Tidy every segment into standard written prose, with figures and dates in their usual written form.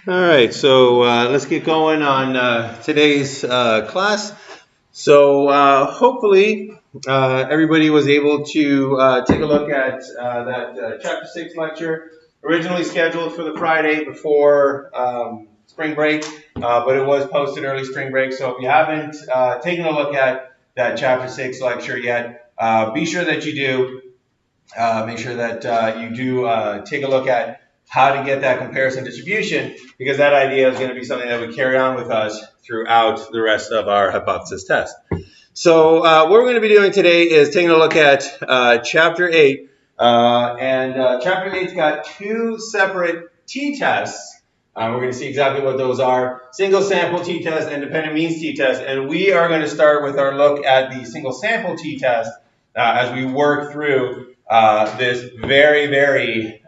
All right, so let's get going on today's class. So hopefully everybody was able to take a look at that Chapter 6 lecture, originally scheduled for the Friday before spring break, but it was posted early spring break. So if you haven't taken a look at that Chapter 6 lecture yet, be sure that you do. Make sure that you do take a look at how to get that comparison distribution, because that idea is going to be something that we carry on with us throughout the rest of our hypothesis test. So what we're going to be doing today is taking a look at Chapter 8. Chapter 8's got two separate t-tests. We're going to see exactly what those are. Single sample t-test and dependent means t-test. And we are going to start with our look at the single sample t-test as we work through this very, very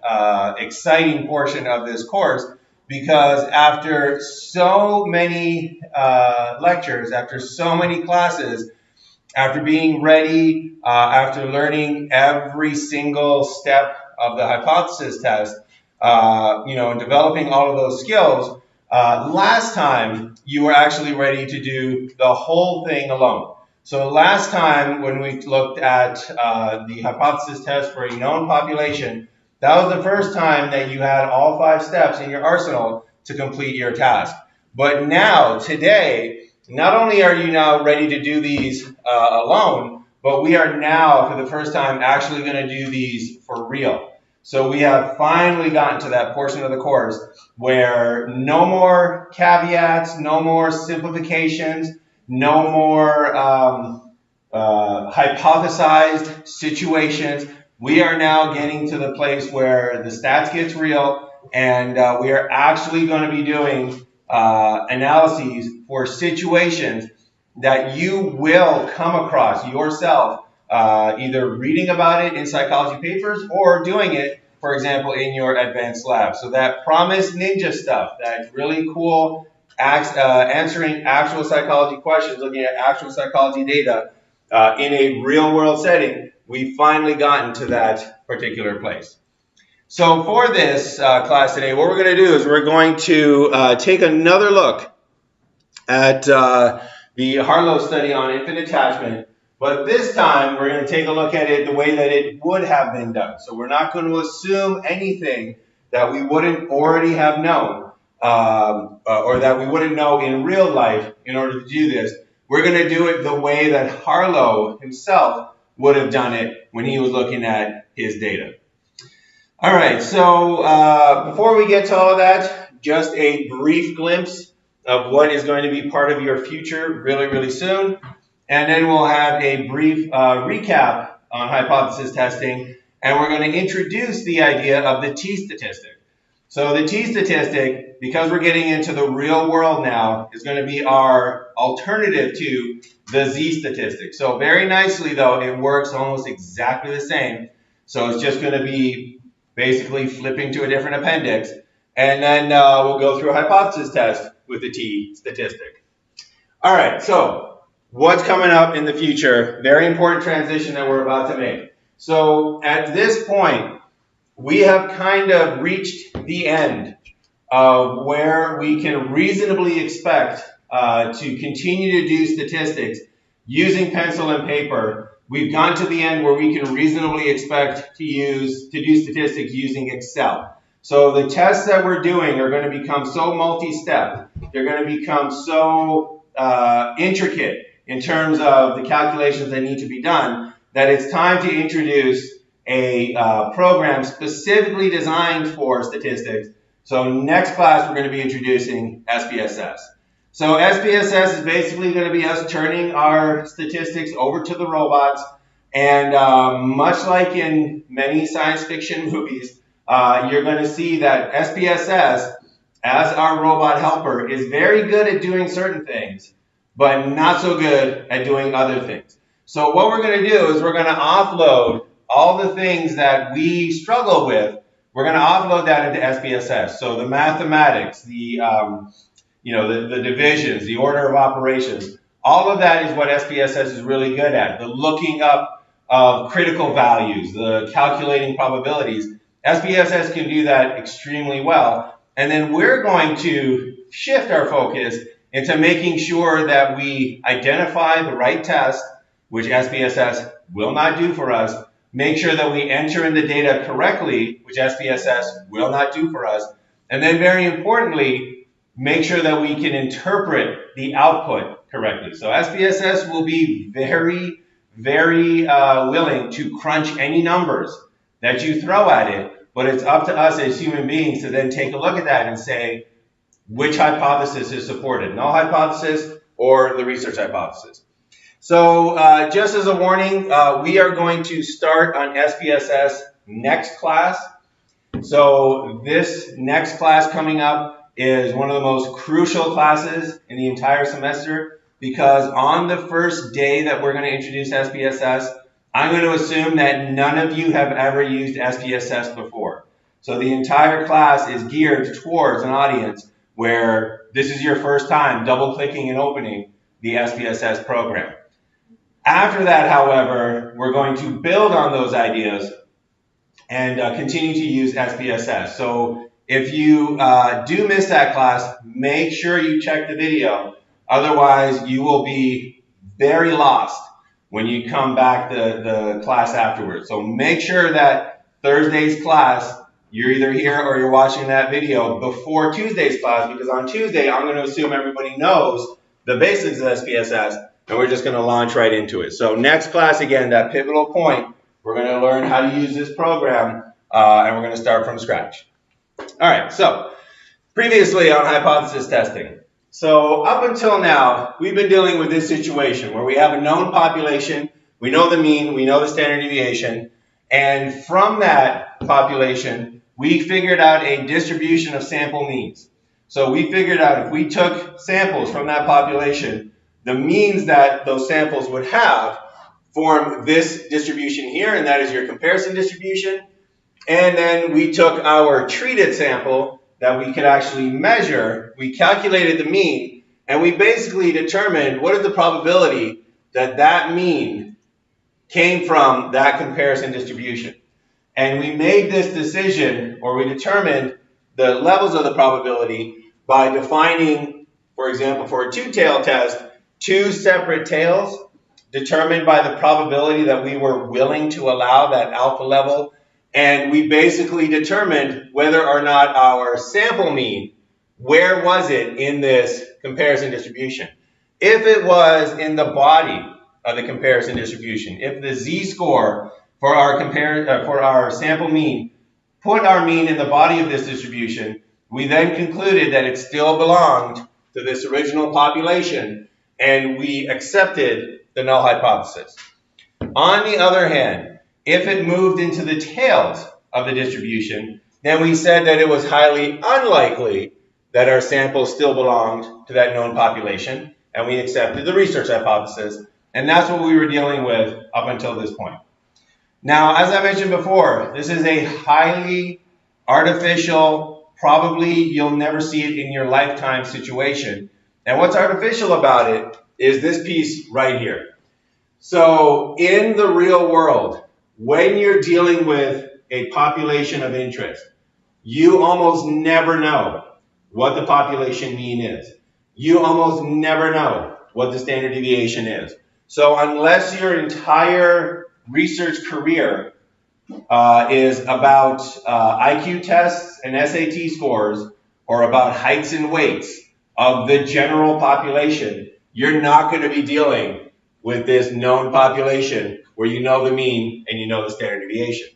exciting portion of this course, because after so many lectures, after so many classes, after being ready, after learning every single step of the hypothesis test, and developing all of those skills, last time you were actually ready to do the whole thing alone. So last time when we looked at the hypothesis test for a known population, that was the first time that you had all 5 steps in your arsenal to complete your task. But now, today, not only are you now ready to do these alone, but we are now, for the first time, actually going to do these for real. So we have finally gotten to that portion of the course where no more caveats, no more simplifications, no more hypothesized situations. We are now getting to the place where the stats gets real, and we are actually going to be doing analyses for situations that you will come across yourself, either reading about it in psychology papers or doing it, for example, in your advanced lab. So that promised ninja stuff, that really cool answering actual psychology questions, looking at actual psychology data in a real-world setting, we've finally gotten to that particular place. So for this class today, what we're going to do is we're going to take another look at the Harlow study on infant attachment, but this time we're going to take a look at it the way that it would have been done. So we're not going to assume anything that we wouldn't already have known. Or that we wouldn't know in real life in order to do this. We're going to do it the way that Harlow himself would have done it when he was looking at his data. All right, so before we get to all of that, just a brief glimpse of what is going to be part of your future really, really soon. And then we'll have a brief recap on hypothesis testing, and we're going to introduce the idea of the t-statistic. So the t-statistic, because we're getting into the real world now, is going to be our alternative to the z-statistic. So very nicely, though, it works almost exactly the same. So it's just going to be basically flipping to a different appendix. And then we'll go through a hypothesis test with the t-statistic. All right, so what's coming up in the future? Very important transition that we're about to make. So at this point, we have kind of reached the end of where we can reasonably expect to continue to do statistics using pencil and paper. We've gone to the end where we can reasonably expect to do statistics using Excel. So the tests that we're doing are going to become so multi-step. They're going to become so intricate in terms of the calculations that need to be done that it's time to introduce a program specifically designed for statistics. So next class, we're going to be introducing SPSS. So SPSS is basically going to be us turning our statistics over to the robots. And much like in many science fiction movies, you're going to see that SPSS, as our robot helper, is very good at doing certain things, but not so good at doing other things. So what we're going to do is we're going to offload all the things that we struggle with. We're going to offload that into SPSS. So the mathematics, the divisions, the order of operations, all of that is what SPSS is really good at. The looking up of critical values, the calculating probabilities. SPSS can do that extremely well. and then we're going to shift our focus into making sure that we identify the right test, which SPSS will not do for us, make sure that we enter in the data correctly, which SPSS will not do for us, and then very importantly, make sure that we can interpret the output correctly. So SPSS will be very, very willing to crunch any numbers that you throw at it, but it's up to us as human beings to then take a look at that and say, which hypothesis is supported, null hypothesis or the research hypothesis. So just as a warning, we are going to start on SPSS next class. So this next class coming up is one of the most crucial classes in the entire semester, because on the first day that we're going to introduce SPSS, I'm going to assume that none of you have ever used SPSS before. So the entire class is geared towards an audience where this is your first time double-clicking and opening the SPSS program. After that, however, we're going to build on those ideas and continue to use SPSS. So if you do miss that class, make sure you check the video. Otherwise, you will be very lost when you come back the class afterwards. So make sure that Thursday's class, you're either here or you're watching that video before Tuesday's class, because on Tuesday, I'm going to assume everybody knows the basics of SPSS, and we're just going to launch right into it. So next class, again, that pivotal point, we're going to learn how to use this program, and we're going to start from scratch. All right, so previously on hypothesis testing. So up until now, we've been dealing with this situation where we have a known population, we know the mean, we know the standard deviation, and from that population, we figured out a distribution of sample means. So we figured out if we took samples from that population, the means that those samples would have form this distribution here, and that is your comparison distribution. And then we took our treated sample that we could actually measure, we calculated the mean, and we basically determined what is the probability that that mean came from that comparison distribution. And we made this decision, or we determined the levels of the probability by defining, for example, for a two-tail test, two separate tails determined by the probability that we were willing to allow that alpha level. And we basically determined whether or not our sample mean, where was it in this comparison distribution? If it was in the body of the comparison distribution, if the z-score for our sample mean put our mean in the body of this distribution, we then concluded that it still belonged to this original population, and we accepted the null hypothesis. On the other hand, if it moved into the tails of the distribution, then we said that it was highly unlikely that our sample still belonged to that known population, and we accepted the research hypothesis, and that's what we were dealing with up until this point. Now, as I mentioned before, this is a highly artificial, probably you'll never see it in your lifetime situation. And what's artificial about it is this piece right here. So in the real world, when you're dealing with a population of interest, you almost never know what the population mean is. You almost never know what the standard deviation is. So unless your entire research career is about IQ tests and SAT scores, or about heights and weights of the general population, you're not going to be dealing with this known population where you know the mean and you know the standard deviation.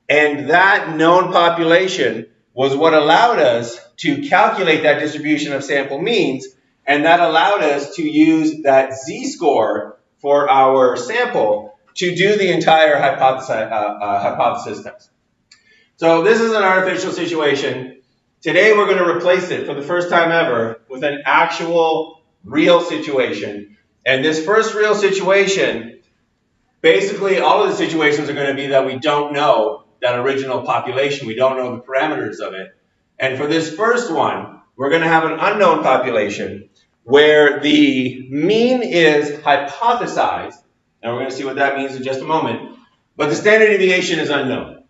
And that known population was what allowed us to calculate that distribution of sample means, and that allowed us to use that z-score for our sample to do the entire hypothesis test. So this is an artificial situation. Today we're going to replace it for the first time ever with an actual real situation. And this first real situation, basically all of the situations are going to be that we don't know that original population. We don't know the parameters of it. And for this first one, we're going to have an unknown population where the mean is hypothesized, and we're going to see what that means in just a moment, but the standard deviation is unknown.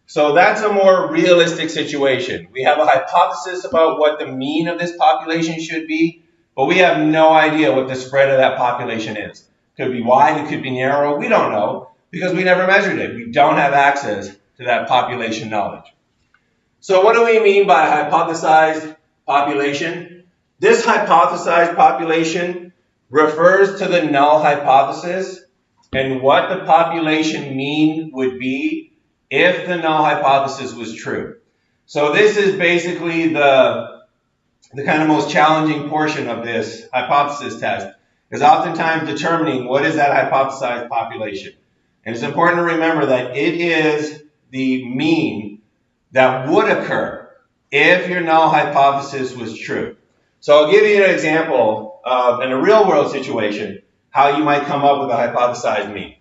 So that's a more realistic situation. We have a hypothesis about what the mean of this population should be, but we have no idea what the spread of that population is. Could be wide, it could be narrow, we don't know, because we never measured it. We don't have access to that population knowledge. So what do we mean by hypothesized population? This hypothesized population refers to the null hypothesis and what the population mean would be if the null hypothesis was true. So this is basically the kind of most challenging portion of this hypothesis test, is oftentimes determining what is that hypothesized population. And it's important to remember that it is the mean that would occur if your null hypothesis was true. So I'll give you an example of, in a real world situation, how you might come up with a hypothesized mean.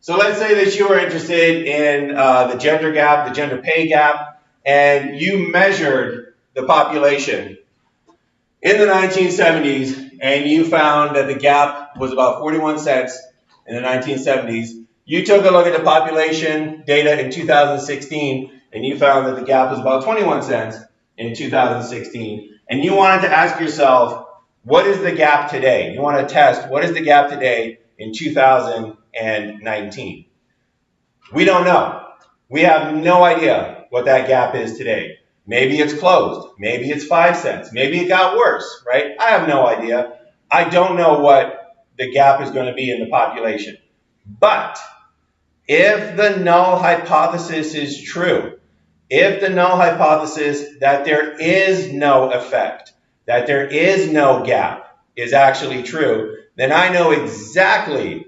So let's say that you are interested in the gender gap, the gender pay gap, and you measured the population in the 1970s, and you found that the gap was about 41 cents in the 1970s. You took a look at the population data in 2016, and you found that the gap was about 21 cents in 2016. And you wanted to ask yourself, what is the gap today? You want to test, what is the gap today in 2019? We don't know. We have no idea what that gap is today. Maybe it's closed. Maybe it's 5 cents. Maybe it got worse, right? I have no idea. I don't know what the gap is going to be in the population. But if the null hypothesis is true, if the null hypothesis that there is no effect, that there is no gap is actually true, then I know exactly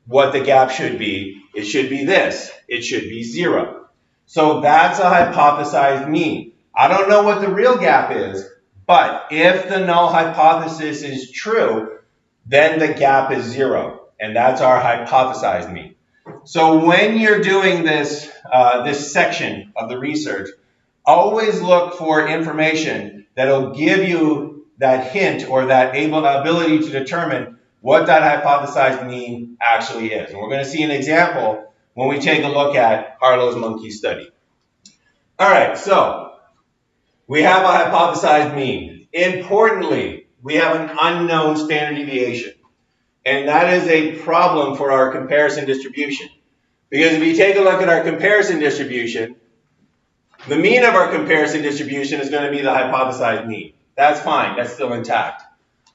what the gap should be. It should be this. It should be 0. So that's a hypothesized mean. I don't know what the real gap is, but if the null hypothesis is true, then the gap is 0. And that's our hypothesized mean. So when you're doing this, this section of the research, always look for information that will give you that hint or that ability to determine what that hypothesized mean actually is. And we're going to see an example when we take a look at Harlow's monkey study. All right, so we have a hypothesized mean. Importantly, we have an unknown standard deviation. And that is a problem for our comparison distribution. Because if you take a look at our comparison distribution, the mean of our comparison distribution is going to be the hypothesized mean. That's fine. That's still intact.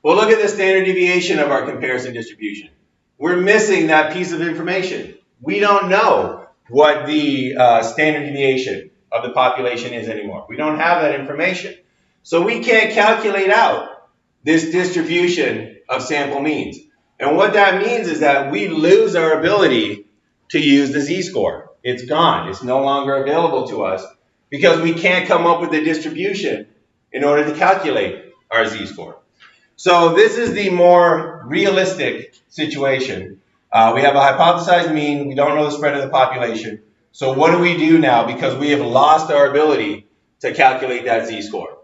Well, look at the standard deviation of our comparison distribution. We're missing that piece of information. We don't know what the standard deviation of the population is anymore. We don't have that information. So we can't calculate out this distribution of sample means. And what that means is that we lose our ability to use the z-score. It's gone. It's no longer available to us because we can't come up with a distribution in order to calculate our z-score. So this is the more realistic situation. We have a hypothesized mean. We don't know the spread of the population. So what do we do now because we have lost our ability to calculate that z-score?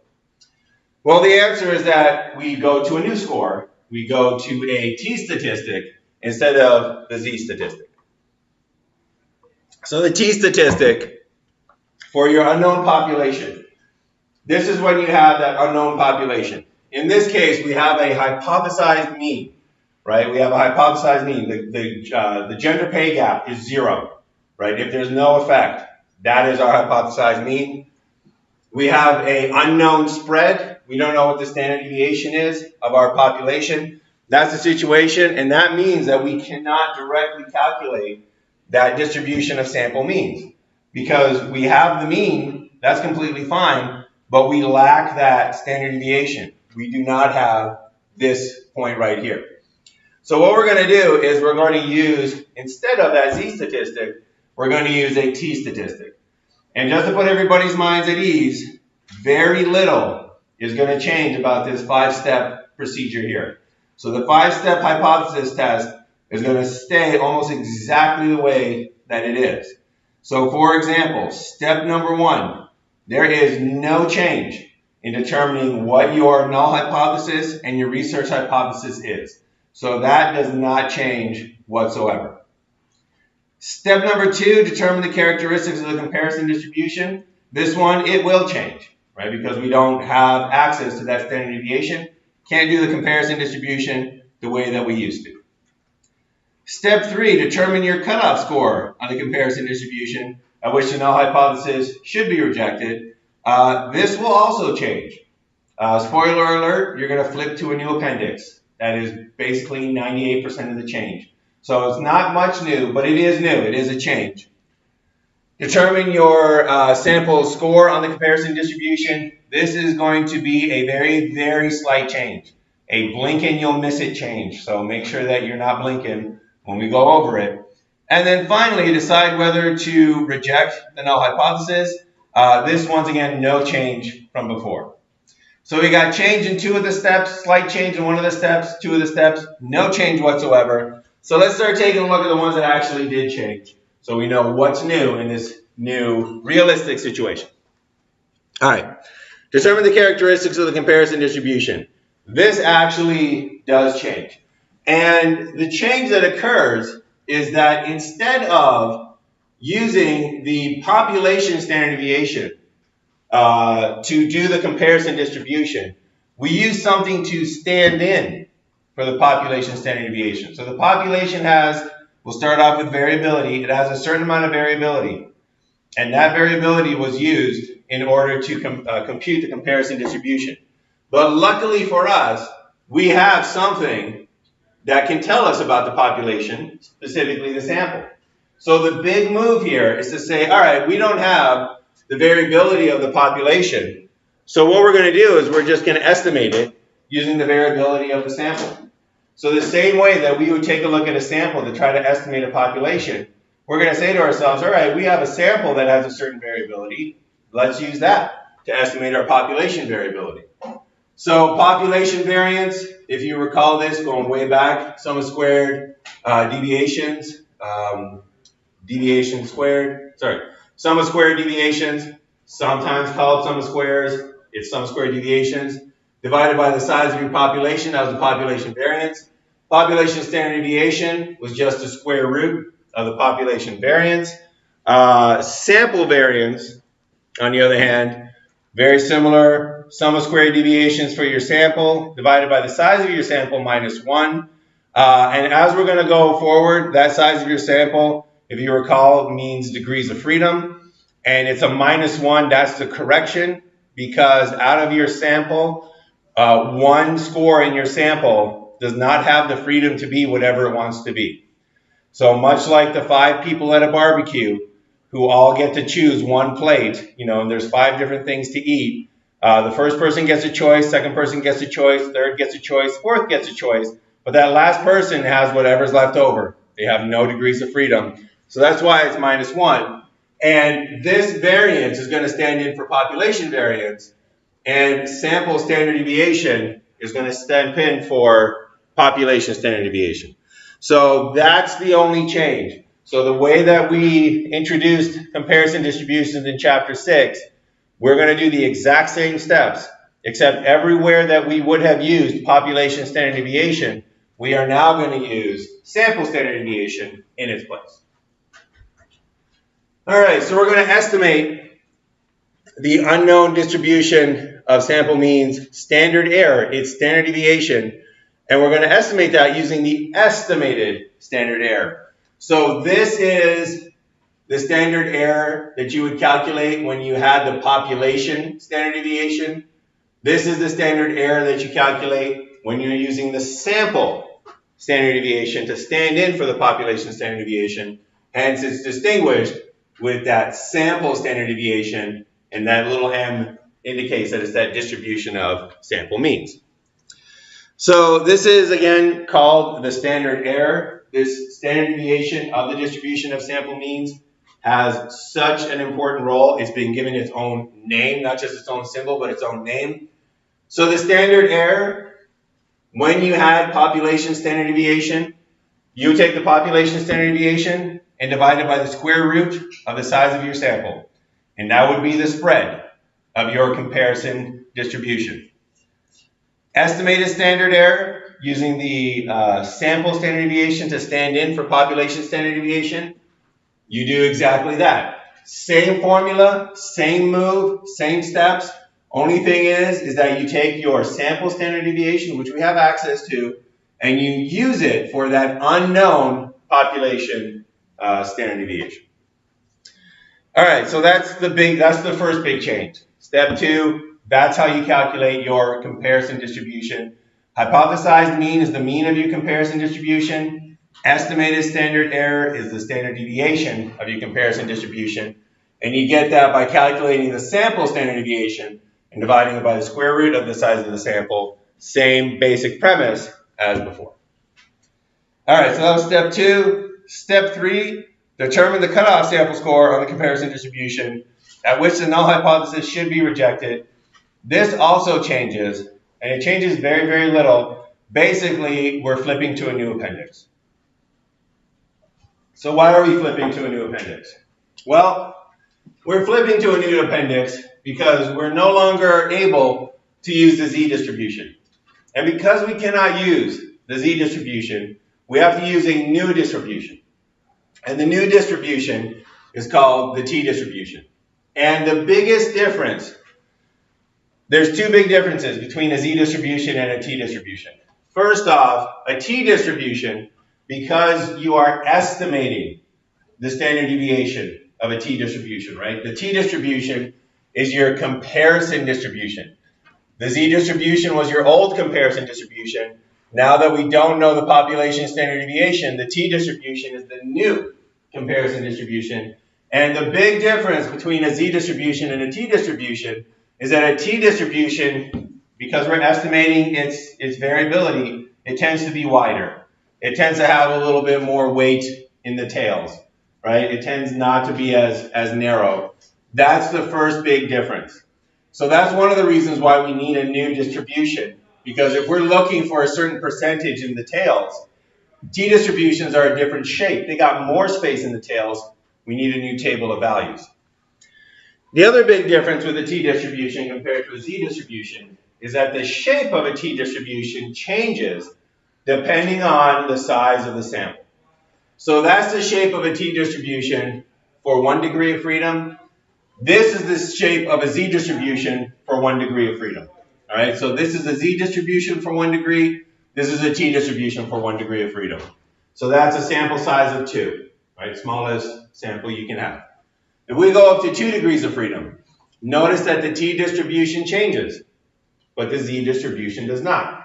Well, the answer is that we go to a new score. We go to a t-statistic instead of the z-statistic. So the t-statistic for your unknown population, this is when you have that unknown population. In this case, we have a hypothesized mean, right? We have a hypothesized mean. The gender pay gap is 0, right? If there's no effect, that is our hypothesized mean. We have an unknown spread. We don't know what the standard deviation is of our population. That's the situation, and that means that we cannot directly calculate that distribution of sample means. Because we have the mean, that's completely fine, but we lack that standard deviation. We do not have this point right here. So what we're going to do is we're going to use, instead of that z-statistic, we're going to use a t-statistic. And just to put everybody's minds at ease, very little is going to change about this 5-step procedure here. So the 5-step hypothesis test is going to stay almost exactly the way that it is. So for example, step number 1, there is no change in determining what your null hypothesis and your research hypothesis is. So that does not change whatsoever. Step number 2, determine the characteristics of the comparison distribution. This one, it will change, right? Because we don't have access to that standard deviation. Can't do the comparison distribution the way that we used to. Step 3, determine your cutoff score on the comparison distribution at which the null hypothesis should be rejected. This will also change. Spoiler alert, you're going to flip to a new appendix. That is basically 98% of the change. So it's not much new, but it is new. It is a change. Determine your sample score on the comparison distribution. This is going to be a very, very slight change. A blink and you'll miss it change. So make sure that you're not blinking when we go over it. And then finally, decide whether to reject the null hypothesis. This, once again, no change from before. So we got change in 2 of the steps, slight change in 1 of the steps, 2 of the steps, no change whatsoever. So let's start taking a look at the ones that actually did change, so we know what's new in this new realistic situation. All right, determine the characteristics of the comparison distribution. This actually does change. And the change that occurs is that instead of using the population standard deviation to do the comparison distribution, we use something to stand in for the population standard deviation. So the population we'll start off with variability. It has a certain amount of variability. And that variability was used in order to compute the comparison distribution. But luckily for us, we have something that can tell us about the population, specifically the sample. So the big move here is to say, all right, we don't have the variability of the population. So what we're going to do is we're just going to estimate it using the variability of the sample. So the same way that we would take a look at a sample to try to estimate a population, we're going to say to ourselves, all right, we have a sample that has a certain variability. Let's use that to estimate our population variability. So population variance, if you recall this going way back, sum of squared deviations, sum of squared deviations, sometimes called sum of squares, it's sum of squared deviations, divided by the size of your population, that was the population variance. Population standard deviation was just the square root of the population variance. Sample variance, on the other hand, very similar, sum of squared deviations for your sample divided by the size of your sample minus 1. And as we're going to go forward, that size of your sample, if you recall, means degrees of freedom. And it's a minus 1, that's the correction, because out of your sample, one score in your sample does not have the freedom to be whatever it wants to be. So much like the 5 people at a barbecue who all get to choose one plate, and there's 5 different things to eat. The first person gets a choice, second person gets a choice, third gets a choice, fourth gets a choice, but that last person has whatever's left over. They have no degrees of freedom. So that's why it's minus 1. And this variance is going to stand in for population variance, and sample standard deviation is going to stand in for population standard deviation. So that's the only change. So the way that we introduced comparison distributions in Chapter 6, we're going to do the exact same steps, except everywhere that we would have used population standard deviation, we are now going to use sample standard deviation in its place. All right, so we're going to estimate the unknown distribution of sample means standard error, its standard deviation, and we're going to estimate that using the estimated standard error. So this is the standard error that you would calculate when you had the population standard deviation. This is the standard error that you calculate when you're using the sample standard deviation to stand in for the population standard deviation. Hence, it's distinguished with that sample standard deviation, and that little m indicates that it's that distribution of sample means. So this is, again, called the standard error. This standard deviation of the distribution of sample means has such an important role. It's been given its own name, not just its own symbol, but its own name. So the standard error, when you had population standard deviation, you take the population standard deviation and divide it by the square root of the size of your sample. And that would be the spread of your comparison distribution. Estimated standard error, using the sample standard deviation to stand in for population standard deviation. You do exactly that. Same formula, same move, same steps. Only thing is that you take your sample standard deviation, which we have access to, and you use it for that unknown population standard deviation. All right, so that's the first big change. Step 2, that's how you calculate your comparison distribution. Hypothesized mean is the mean of your comparison distribution. Estimated standard error is the standard deviation of your comparison distribution. And you get that by calculating the sample standard deviation and dividing it by the square root of the size of the sample. Same basic premise as before. All right, so that was step 2. Step 3, determine the cutoff sample score on the comparison distribution at which the null hypothesis should be rejected. This also changes, and it changes very, very little. Basically, we're flipping to a new appendix. So why are we flipping to a new appendix? Well, we're flipping to a new appendix because we're no longer able to use the z-distribution. And because we cannot use the z-distribution, we have to use a new distribution. And the new distribution is called the t-distribution. And the biggest difference, there's two big differences between a z-distribution and a t-distribution. First off, a t-distribution, because you are estimating the standard deviation of a t-distribution, right? The t-distribution is your comparison distribution. The z-distribution was your old comparison distribution. Now that we don't know the population standard deviation, the t-distribution is the new comparison distribution. And the big difference between a z-distribution and a t-distribution is that a t-distribution, because we're estimating its variability, it tends to be wider. It tends to have a little bit more weight in the tails, right? It tends not to be as narrow. That's the first big difference. So that's one of the reasons why we need a new distribution, because if we're looking for a certain percentage in the tails, t-distributions are a different shape. They got more space in the tails. We need a new table of values. The other big difference with a t-distribution compared to a z-distribution is that the shape of a t-distribution changes depending on the size of the sample. So that's the shape of a t-distribution for 1 degree of freedom. This is the shape of a z-distribution for 1 degree of freedom. All right, so this is a z-distribution for 1 degree. This is a t-distribution for 1 degree of freedom. So that's a sample size of 2, right? Smallest sample you can have. If we go up to 2 degrees of freedom, notice that the t-distribution changes, but the z-distribution does not.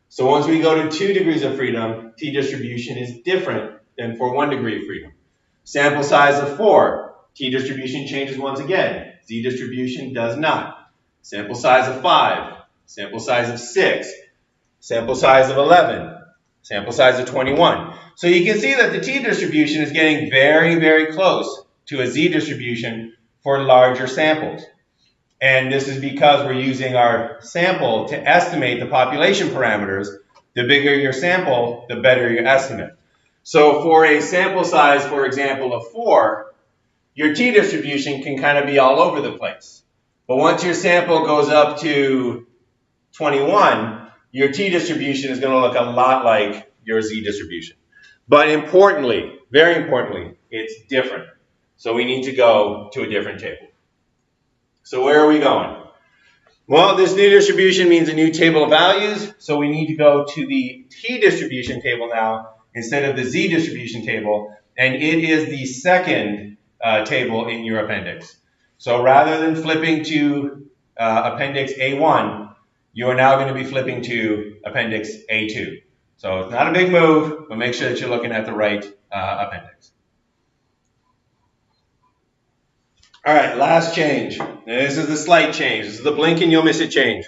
So once we go to 2 degrees of freedom, t-distribution is different than for 1 degree of freedom. Sample size of 4, t-distribution changes once again. Z-distribution does not. Sample size of 5, sample size of 6, sample size of 11, sample size of 21. So you can see that the t-distribution is getting very, very close to a z-distribution for larger samples. And this is because we're using our sample to estimate the population parameters. The bigger your sample, the better your estimate. So for a sample size, for example, of 4, your t-distribution can kind of be all over the place. But once your sample goes up to 21, your t-distribution is going to look a lot like your z-distribution. But importantly, very importantly, it's different. So we need to go to a different table. So where are we going? Well, this new distribution means a new table of values. So we need to go to the t-distribution table now instead of the z-distribution table. And it is the second table in your appendix. So rather than flipping to appendix A1, you are now going to be flipping to appendix A2. So it's not a big move, but make sure that you're looking at the right appendix. All right, last change. Now, this is the slight change. This is the blink and you'll miss it change.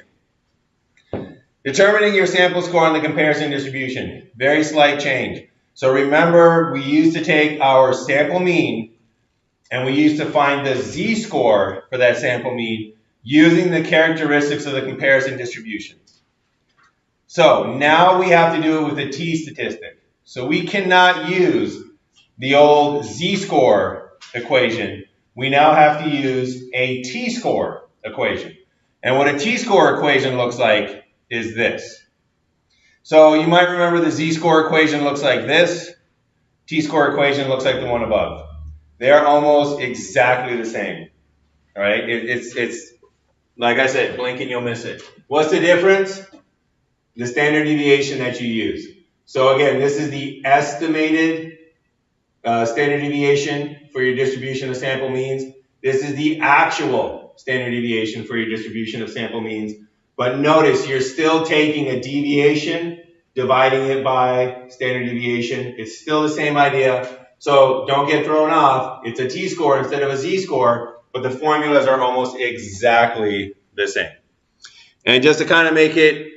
Determining your sample score on the comparison distribution. Very slight change. So remember, we used to take our sample mean and we used to find the z-score for that sample mean using the characteristics of the comparison distribution. So now we have to do it with a t-statistic. So we cannot use the old z-score equation. We now have to use a t-score equation. And what a t-score equation looks like is this. So you might remember the z-score equation looks like this. T-score equation looks like the one above. They're almost exactly the same. All right, it's like I said, blink and you'll miss it. What's the difference? The standard deviation that you use. So again, this is the estimated standard deviation for your distribution of sample means. This is the actual standard deviation for your distribution of sample means. But notice you're still taking a deviation, dividing it by standard deviation. It's still the same idea. So don't get thrown off. It's a t-score instead of a z-score, but the formulas are almost exactly the same. And just to kind of make it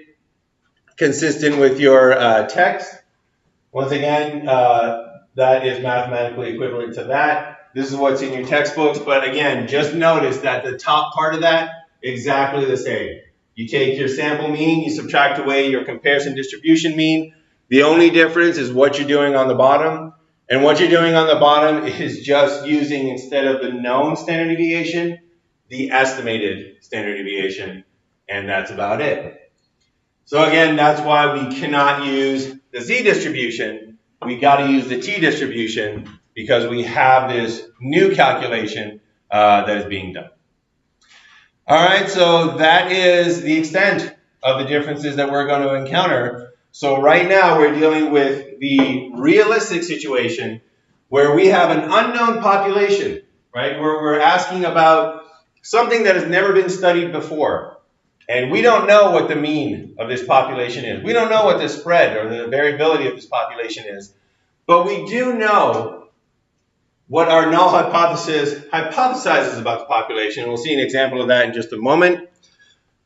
consistent with your text, once again, that is mathematically equivalent to that. This is what's in your textbooks, but again, just notice that the top part of that, exactly the same. You take your sample mean, you subtract away your comparison distribution mean. The only difference is what you're doing on the bottom. And what you're doing on the bottom is just using, instead of the known standard deviation, the estimated standard deviation. And that's about it. So again, that's why we cannot use the z distribution. We got to use the t distribution because we have this new calculation that is being done. All right, so that is the extent of the differences that we're going to encounter. So right now we're dealing with the realistic situation where we have an unknown population, right? Where we're asking about something that has never been studied before. And we don't know what the mean of this population is. We don't know what the spread or the variability of this population is. But we do know what our null hypothesis hypothesizes about the population. We'll see an example of that in just a moment.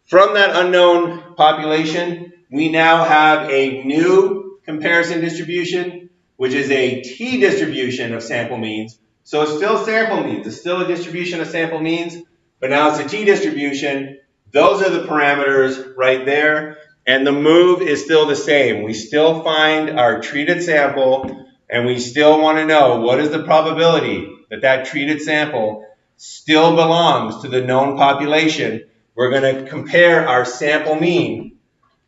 From that unknown population, we now have a new comparison distribution, which is a t distribution of sample means. So it's still sample means. It's still a distribution of sample means, but now it's a t distribution. Those are the parameters right there. And the move is still the same. We still find our treated sample, and we still want to know what is the probability that that treated sample still belongs to the known population. We're going to compare our sample mean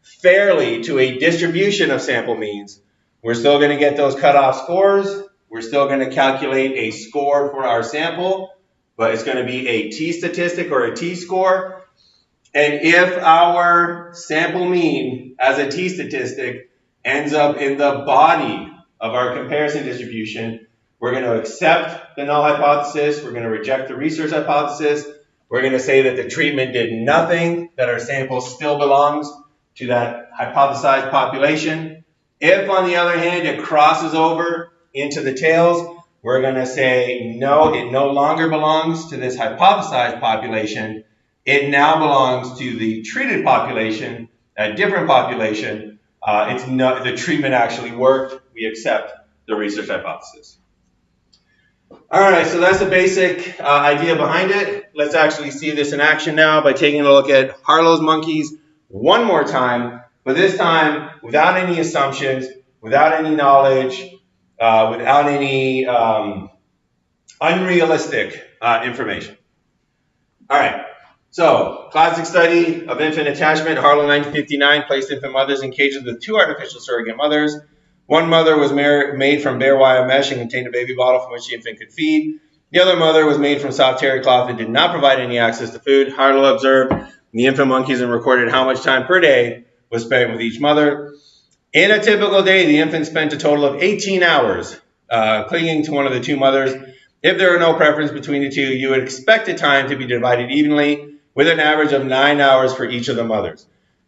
fairly to a distribution of sample means. We're still going to get those cutoff scores. We're still going to calculate a score for our sample, but it's going to be a t-statistic or a t-score. And if our sample mean as a t-statistic ends up in the body of our comparison distribution, we're going to accept the null hypothesis. We're going to reject the research hypothesis. We're going to say that the treatment did nothing, that our sample still belongs to that hypothesized population. If, on the other hand, it crosses over into the tails, we're going to say, no, it no longer belongs to this hypothesized population. It now belongs to the treated population, a different population. The treatment actually worked. We accept the research hypothesis. All right, so that's the basic idea behind it. Let's actually see this in action now by taking a look at Harlow's monkeys one more time, but this time without any assumptions, without any knowledge, without any unrealistic information. All right. So, classic study of infant attachment, Harlow 1959, placed infant mothers in cages with 2 artificial surrogate mothers. One mother was made from bare wire mesh and contained a baby bottle from which the infant could feed. The other mother was made from soft terry cloth and did not provide any access to food. Harlow observed the infant monkeys and recorded how much time per day was spent with each mother. In a typical day, the infant spent a total of 18 hours clinging to one of the 2 mothers. If there were no preference between the 2, you would expect the time to be divided evenly, with an average of 9 hours for each of the mothers.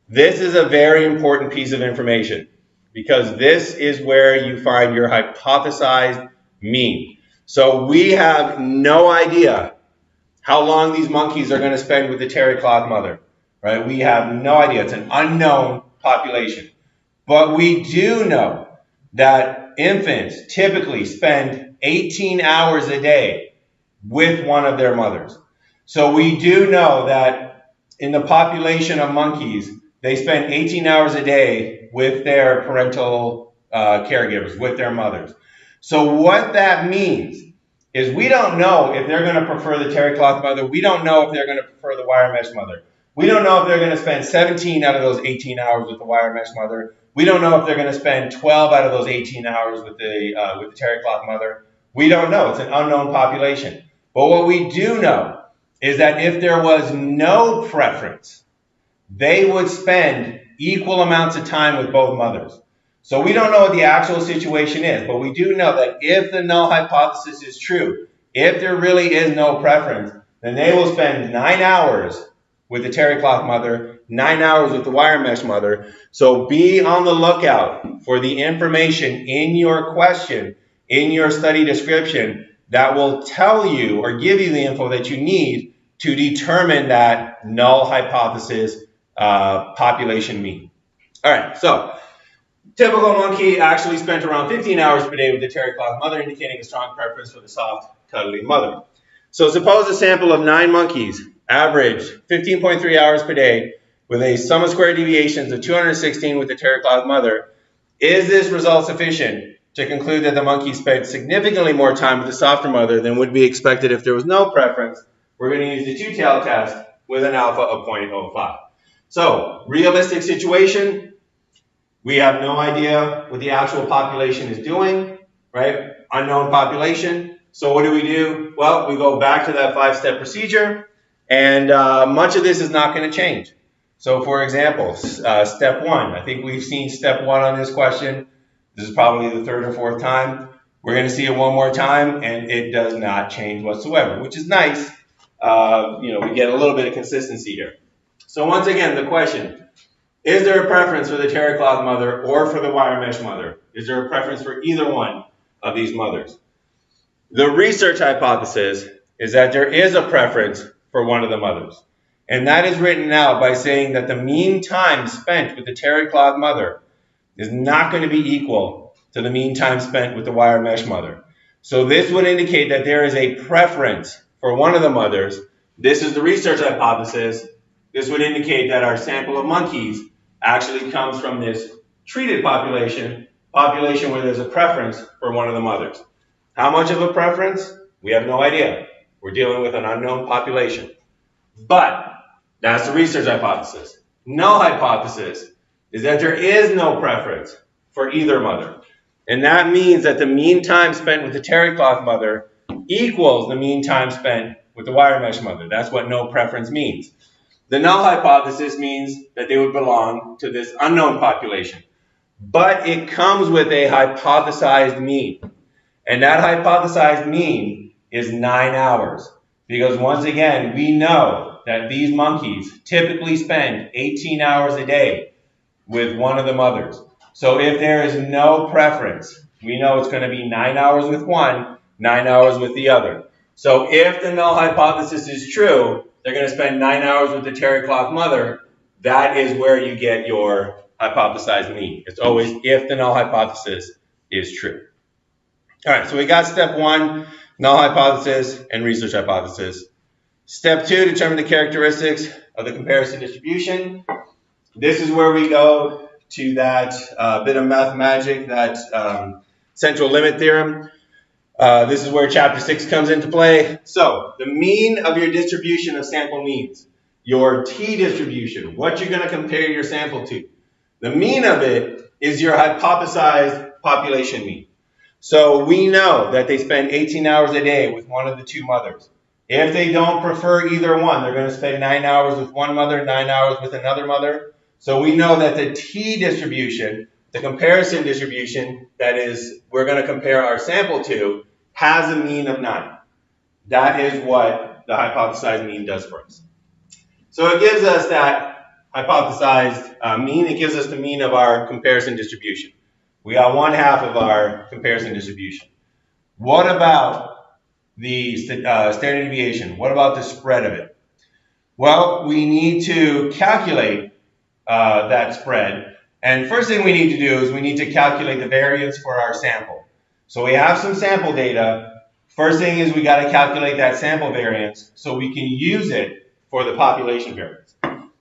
This is a very important piece of information because this is where you find your hypothesized mean. So we have no idea how long these monkeys are going to spend with the terry cloth mother, right? We have no idea. It's an unknown population. But we do know that infants typically spend 18 hours a day with one of their mothers. So we do know that in the population of monkeys, they spend 18 hours a day with their parental caregivers, with their mothers. So what that means is we don't know if they're going to prefer the terry cloth mother. We don't know if they're going to prefer the wire mesh mother. We don't know if they're going to spend 17 out of those 18 hours with the wire mesh mother. We don't know if they're going to spend 12 out of those 18 hours with the terry cloth mother. We don't know. It's an unknown population. But what we do know is that if there was no preference, they would spend equal amounts of time with both mothers. So we don't know what the actual situation is, but we do know that if the null hypothesis is true, if there really is no preference, then they will spend 9 hours with the terry cloth mother, 9 hours with the wire mesh mother. So be on the lookout for the information in your question, in your study description, that will tell you or give you the info that you need to determine that null hypothesis population mean. All right, so typical monkey actually spent around 15 hours per day with the terry cloth mother, indicating a strong preference for the soft, cuddly mother. So suppose a sample of 9 monkeys average 15.3 hours per day with a sum of square deviations of 216 with the terry cloth mother. Is this result sufficient to conclude that the monkey spent significantly more time with the softer mother than would be expected if there was no preference? We're going to use the two-tailed test with an alpha of 0.05. So, realistic situation, we have no idea what the actual population is doing, right? Unknown population. So what do? Well, we go back to that 5-step procedure, and much of this is not going to change. So for example, step 1, I think we've seen step 1 on this question. This is probably the 3rd or 4th time. We're going to see it one more time, and it does not change whatsoever, which is nice. We get a little bit of consistency here. So once again, the question, is there a preference for the terry cloth mother or for the wire mesh mother? Is there a preference for either one of these mothers? The research hypothesis is that there is a preference for one of the mothers. And that is written out by saying that the mean time spent with the terry cloth mother is not going to be equal to the mean time spent with the wire mesh mother. So this would indicate that there is a preference for one of the mothers. This is the research hypothesis. This would indicate that our sample of monkeys actually comes from this treated population where there's a preference for one of the mothers. How much of a preference? We have no idea. We're dealing with an unknown population. But that's the research hypothesis. Null hypothesis is that there is no preference for either mother. And that means that the mean time spent with the terry cloth mother equals the mean time spent with the wire mesh mother. That's what no preference means. The null hypothesis means that they would belong to this unknown population. But it comes with a hypothesized mean. And that hypothesized mean is 9 hours. Because once again, we know that these monkeys typically spend 18 hours a day with one of the mothers. So if there is no preference, we know it's going to be 9 hours with one, 9 hours with the other. So if the null hypothesis is true, they're going to spend 9 hours with the terry cloth mother. That is where you get your hypothesized mean. It's always if the null hypothesis is true. All right, so we got step 1, null hypothesis and research hypothesis. Step 2, determine the characteristics of the comparison distribution. This is where we go to that bit of math magic, that central limit theorem. This is where chapter 6 comes into play. So the mean of your distribution of sample means, your t distribution, what you're going to compare your sample to. The mean of it is your hypothesized population mean. So we know that they spend 18 hours a day with one of the two mothers. If they don't prefer either one, they're going to spend 9 hours with one mother, 9 hours with another mother. So we know that the t distribution, the comparison distribution, that is, we're going to compare our sample to, has a mean of 9. That is what the hypothesized mean does for us. So it gives us that hypothesized mean. It gives us the mean of our comparison distribution. We got 1/2 of our comparison distribution. What about the standard deviation? What about the spread of it? Well, we need to calculate that spread. And first thing we need to do is we need to calculate the variance for our sample. So we have some sample data. First thing is we got to calculate that sample variance so we can use it for the population variance.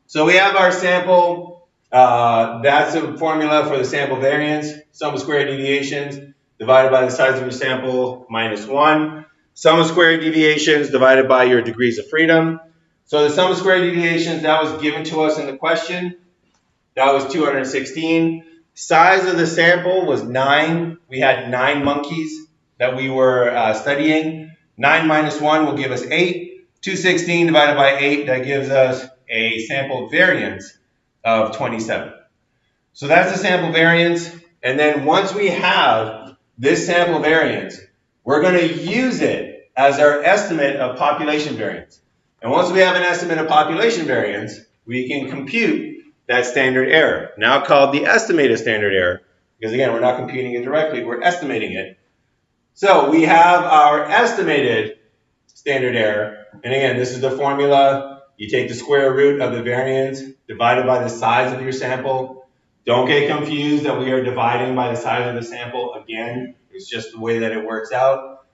So we have our sample. That's a formula for the sample variance. Sum of square deviations divided by the size of your sample minus 1. Sum of square deviations divided by your degrees of freedom. So the sum of square deviations, that was given to us in the question. That was 216. Size of the sample was 9. We had 9 monkeys that we were studying. 9 minus 1 will give us 8. 216 divided by 8, that gives us a sample variance of 27. So that's the sample variance. And then once we have this sample variance, we're going to use it as our estimate of population variance. And once we have an estimate of population variance, we can compute that standard error, now called the estimated standard error, because again, we're not computing it directly, we're estimating it. So we have our estimated standard error, and again, this is the formula. You take the square root of the variance divided by the size of your sample. Don't get confused that we are dividing by the size of the sample. Again, it's just the way that it works out.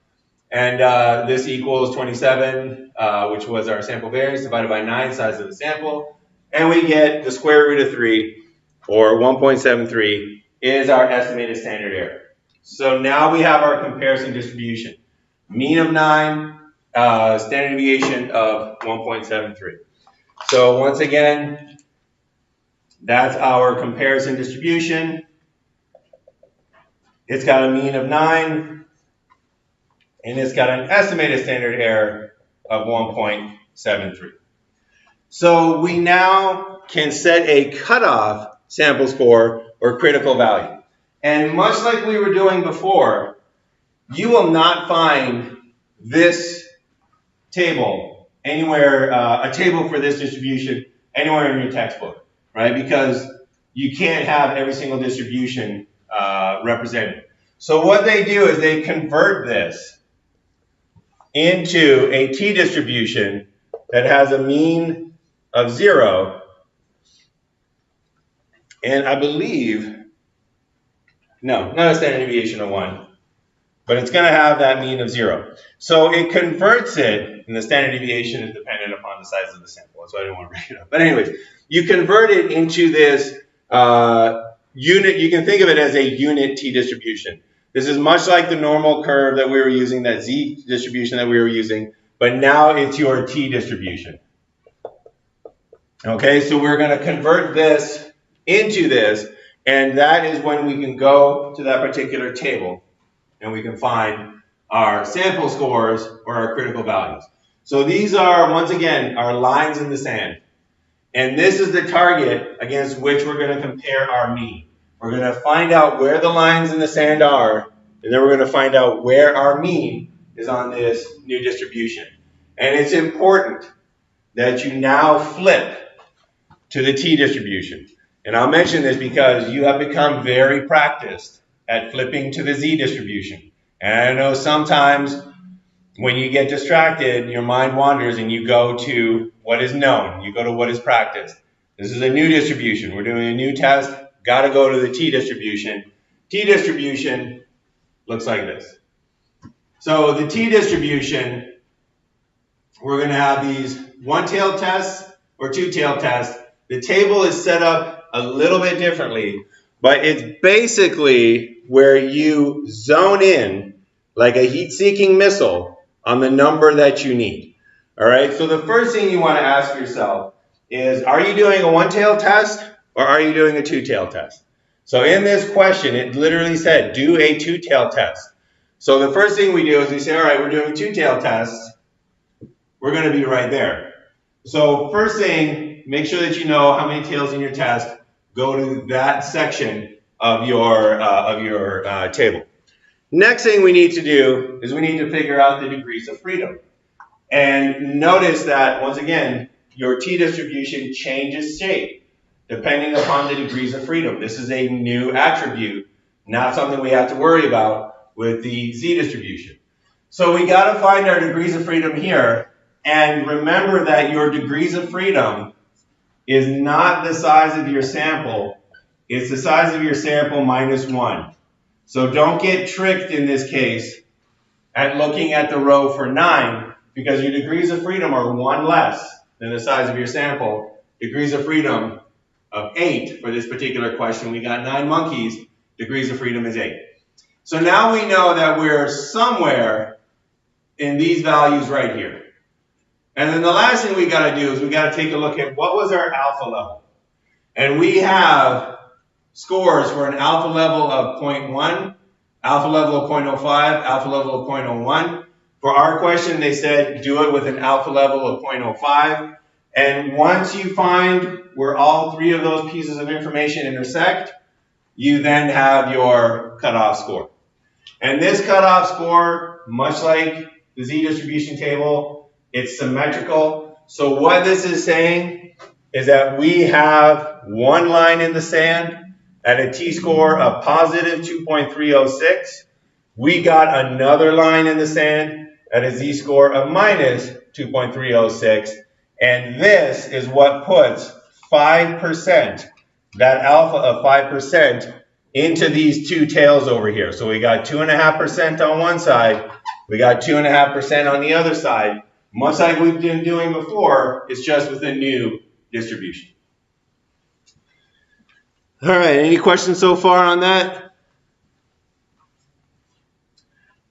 And this equals 27, which was our sample variance, divided by 9, size of the sample. And we get the square root of 3, or 1.73, is our estimated standard error. So now we have our comparison distribution. Mean of 9, standard deviation of 1.73. So once again, that's our comparison distribution. It's got a mean of 9, and it's got an estimated standard error of 1.73. So we now can set a cutoff sample score or critical value. And much like we were doing before, you will not find this table anywhere, a table for this distribution anywhere in your textbook, right? Because you can't have every single distribution represented. So what they do is they convert this into a t-distribution that has a mean of 0, and I believe, no, not a standard deviation of 1, but it's going to have that mean of 0. So it converts it, and the standard deviation is dependent upon the size of the sample. That's why I didn't want to break it up. But anyways, you convert it into this unit. You can think of it as a unit t-distribution. This is much like the normal curve that we were using, that z distribution that we were using, but now it's your t-distribution. Okay, so we're going to convert this into this, and that is when we can go to that particular table and we can find our sample scores or our critical values. So these are, once again, our lines in the sand. And this is the target against which we're going to compare our mean. We're going to find out where the lines in the sand are, and then we're going to find out where our mean is on this new distribution. And it's important that you now flip to the t-distribution. And I'll mention this because you have become very practiced at flipping to the z-distribution. And I know sometimes when you get distracted, your mind wanders and you go to what is known. You go to what is practiced. This is a new distribution. We're doing a new test. Got to go to the t-distribution. T-distribution looks like this. So the t-distribution, we're going to have these one-tailed tests or two-tailed tests. The table is set up a little bit differently, but it's basically where you zone in like a heat-seeking missile on the number that you need. All right, so the first thing you want to ask yourself is, are you doing a one-tailed test or are you doing a two-tailed test? So in this question, it literally said, do a two-tailed test. So the first thing we do is we say, all right, we're doing two-tailed tests. We're going to be right there. So first thing, make sure that you know how many tails in your test. Go to that section of your table. Next thing we need to do is we need to figure out the degrees of freedom. And notice that, once again, your t-distribution changes shape depending upon the degrees of freedom. This is a new attribute, not something we have to worry about with the z-distribution. So we got to find our degrees of freedom here. And remember that your degrees of freedom is not the size of your sample. It's the size of your sample minus 1. So don't get tricked in this case at looking at the row for 9, because your degrees of freedom are 1 less than the size of your sample. Degrees of freedom of 8 for this particular question. We got 9 monkeys. Degrees of freedom is 8. So now we know that we're somewhere in these values right here. And then the last thing we got to do is we got to take a look at what was our alpha level. And we have scores for an alpha level of 0.1, alpha level of 0.05, alpha level of 0.01. For our question, they said do it with an alpha level of 0.05. And once you find where all three of those pieces of information intersect, you then have your cutoff score. And this cutoff score, much like the Z distribution table, it's symmetrical. So what this is saying is that we have one line in the sand at a t-score of positive 2.306. We got another line in the sand at a z-score of minus 2.306. And this is what puts 5%, that alpha of 5%, into these two tails over here. So we got 2.5% on one side, we got 2.5% on the other side. Much like we've been doing before, it's just with a new distribution. All right, any questions so far on that?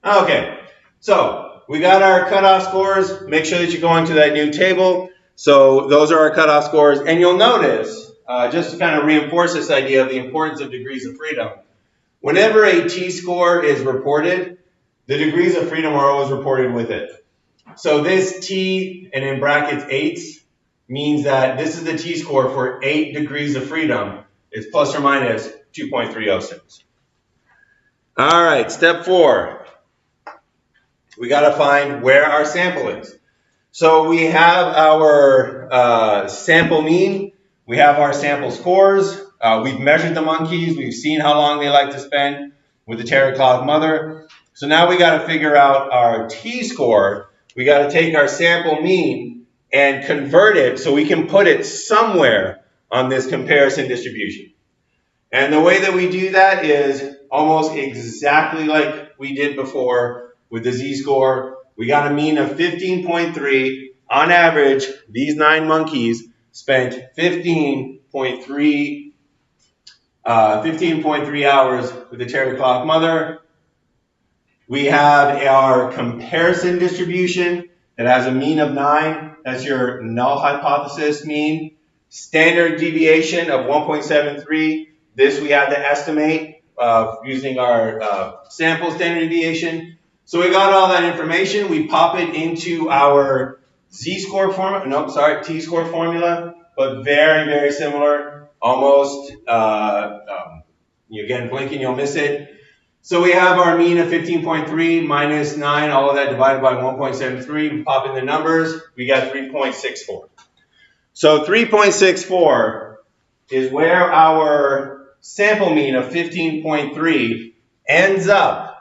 Okay, so we got our cutoff scores. Make sure that you're going to that new table. So those are our cutoff scores. And you'll notice, just to kind of reinforce this idea of the importance of degrees of freedom, whenever a t-score is reported, the degrees of freedom are always reported with it. So this t, and in brackets 8s, means that this is the t-score for 8 degrees of freedom. It's plus or minus 2.306. All right, step 4. We got to find where our sample is. So we have our sample mean. We have our sample scores. We've measured the monkeys. We've seen how long they like to spend with the terry cloth mother. So now we got to figure out our t-score. We got to take our sample mean and convert it so we can put it somewhere on this comparison distribution. And the way that we do that is almost exactly like we did before with the z-score. We got a mean of 15.3. On average, these 9 monkeys spent 15.3 hours with the terry cloth mother. We have our comparison distribution that has a mean of 9. That's your null hypothesis mean. Standard deviation of 1.73. This we had to estimate using our sample standard deviation. So we got all that information. We pop it into our z-score formula, t-score formula, but very, very similar. Almost, again, blinking, you'll miss it. So we have our mean of 15.3 minus 9, all of that divided by 1.73. We pop in the numbers, we got 3.64. So 3.64 is where our sample mean of 15.3 ends up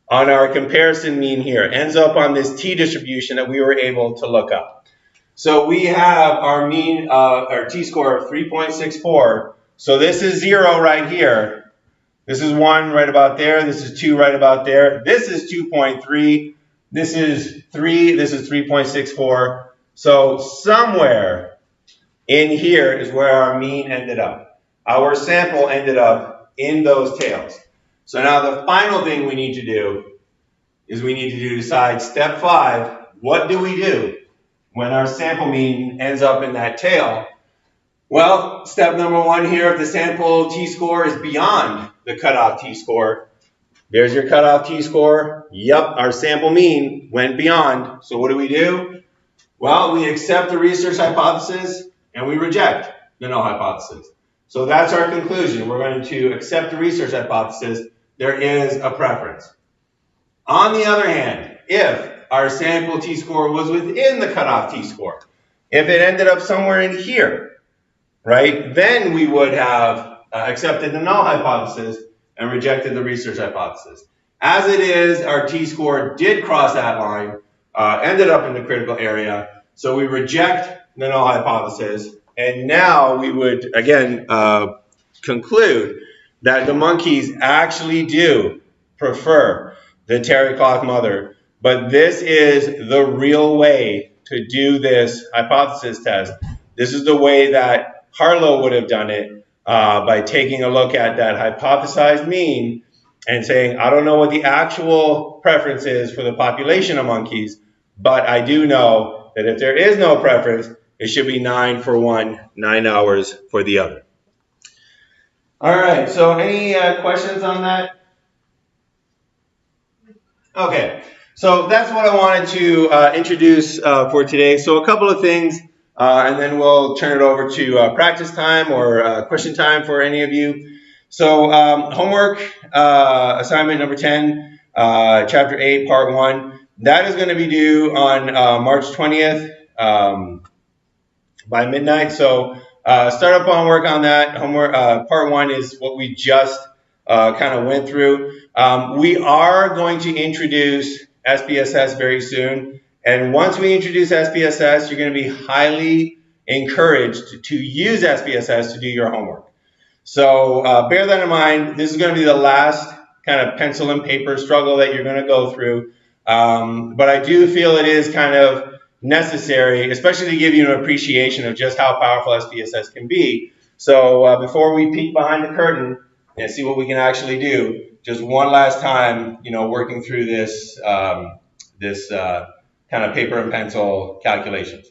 on our comparison mean here, ends up on this t distribution that we were able to look up. So we have our mean, our t-score of 3.64. So this is 0 right here. This is 1 right about there. This is 2 right about there. This is 2.3. This is 3. This is 3.64. So somewhere in here is where our mean ended up. Our sample ended up in those tails. So now the final thing we need to do is we need to decide step 5. What do we do when our sample mean ends up in that tail? Well, step number 1 here, if the sample t-score is beyond the cutoff t-score, there's your cutoff t-score. Yep, our sample mean went beyond. So what do? Well, we accept the research hypothesis and we reject the null hypothesis. So that's our conclusion. We're going to accept the research hypothesis. There is a preference. On the other hand, if our sample t-score was within the cutoff t-score, if it ended up somewhere in here, right, then we would have accepted the null hypothesis and rejected the research hypothesis. As it is, our t-score did cross that line, ended up in the critical area, so we reject the null hypothesis, and now we would, again, conclude that the monkeys actually do prefer the terry cloth mother, but this is the real way to do this hypothesis test. This is the way that Harlow would have done it, by taking a look at that hypothesized mean and saying, I don't know what the actual preference is for the population of monkeys, but I do know that if there is no preference, it should be 9 for one, 9 hours for the other. All right, so any questions on that? Okay, so that's what I wanted to introduce for today. So a couple of things, and then we'll turn it over to practice time or question time for any of you. So homework assignment number 10, chapter 8, part 1. That is going to be due on March 20th by midnight. So start up on work on that. Homework part 1 is what we just kind of went through. We are going to introduce SPSS very soon. And once we introduce SPSS, you're going to be highly encouraged to use SPSS to do your homework. So bear that in mind. This is going to be the last kind of pencil and paper struggle that you're going to go through. But I do feel it is kind of necessary, especially to give you an appreciation of just how powerful SPSS can be. So before we peek behind the curtain and see what we can actually do, just one last time, working through this kind of paper and pencil calculations.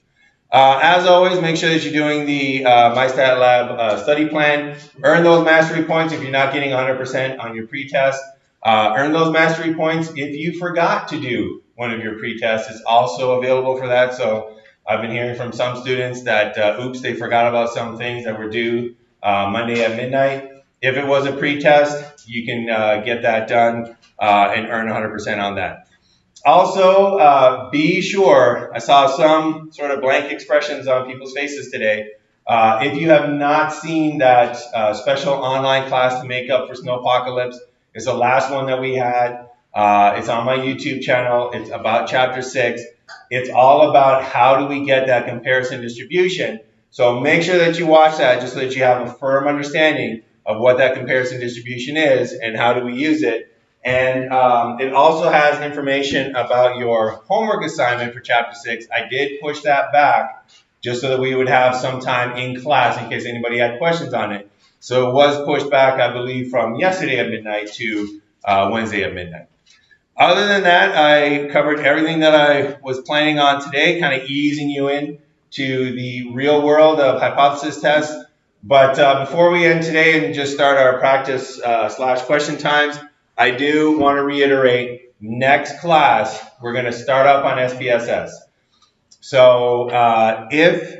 As always, make sure that you're doing the MyStatLab study plan. Earn those mastery points if you're not getting 100% on your pretest. Earn those mastery points if you forgot to do one of your pretests. It's also available for that. So I've been hearing from some students that, oops, they forgot about some things that were due Monday at midnight. If it was a pretest, you can get that done and earn 100% on that. Also, be sure, I saw some sort of blank expressions on people's faces today. If you have not seen that special online class to make up for Snowpocalypse, it's the last one that we had. It's on my YouTube channel. It's about chapter 6. It's all about how do we get that comparison distribution. So make sure that you watch that just so that you have a firm understanding of what that comparison distribution is and how do we use it. And it also has information about your homework assignment for chapter 6. I did push that back just so that we would have some time in class in case anybody had questions on it. So it was pushed back, I believe, from yesterday at midnight to Wednesday at midnight. Other than that, I covered everything that I was planning on today, kind of easing you in to the real world of hypothesis tests. But before we end today and just start our practice / question times, I do want to reiterate, next class, we're going to start up on SPSS. So if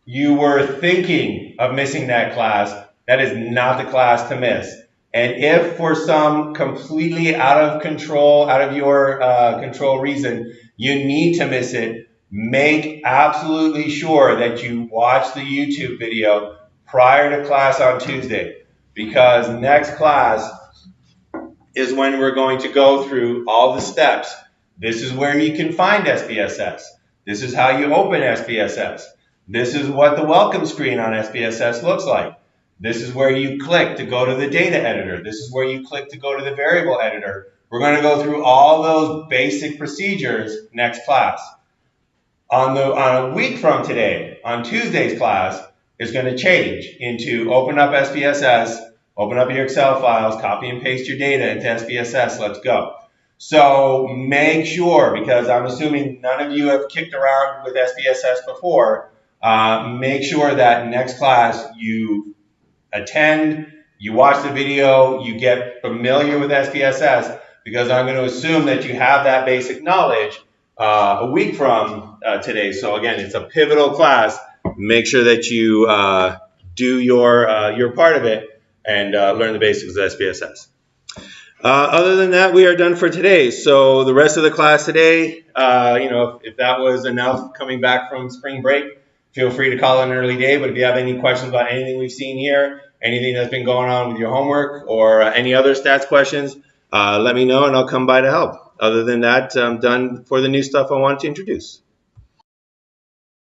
you were thinking of missing that class, that is not the class to miss. And if for some completely out of your control reason, you need to miss it, make absolutely sure that you watch the YouTube video prior to class on Tuesday. Because next class is when we're going to go through all the steps. This is where you can find SPSS. This is how you open SPSS. This is what the welcome screen on SPSS looks like. This is where you click to go to the data editor. This is where you click to go to the variable editor. We're going to go through all those basic procedures next class. On a week from today, on Tuesday's class, it's going to change into open up SPSS, open up your Excel files, copy and paste your data into SPSS, let's go. So make sure, because I'm assuming none of you have kicked around with SPSS before, make sure that next class you attend, you watch the video, you get familiar with SPSS, because I'm going to assume that you have that basic knowledge a week from today. So again, it's a pivotal class. Make sure that you do your part of it and learn the basics of SPSS. Other than that, we are done for today. So the rest of the class today, if that was enough coming back from spring break, feel free to call an early day. But if you have any questions about anything we've seen here, anything that's been going on with your homework or any other stats questions, let me know and I'll come by to help. Other than that, I'm done for the new stuff I wanted to introduce.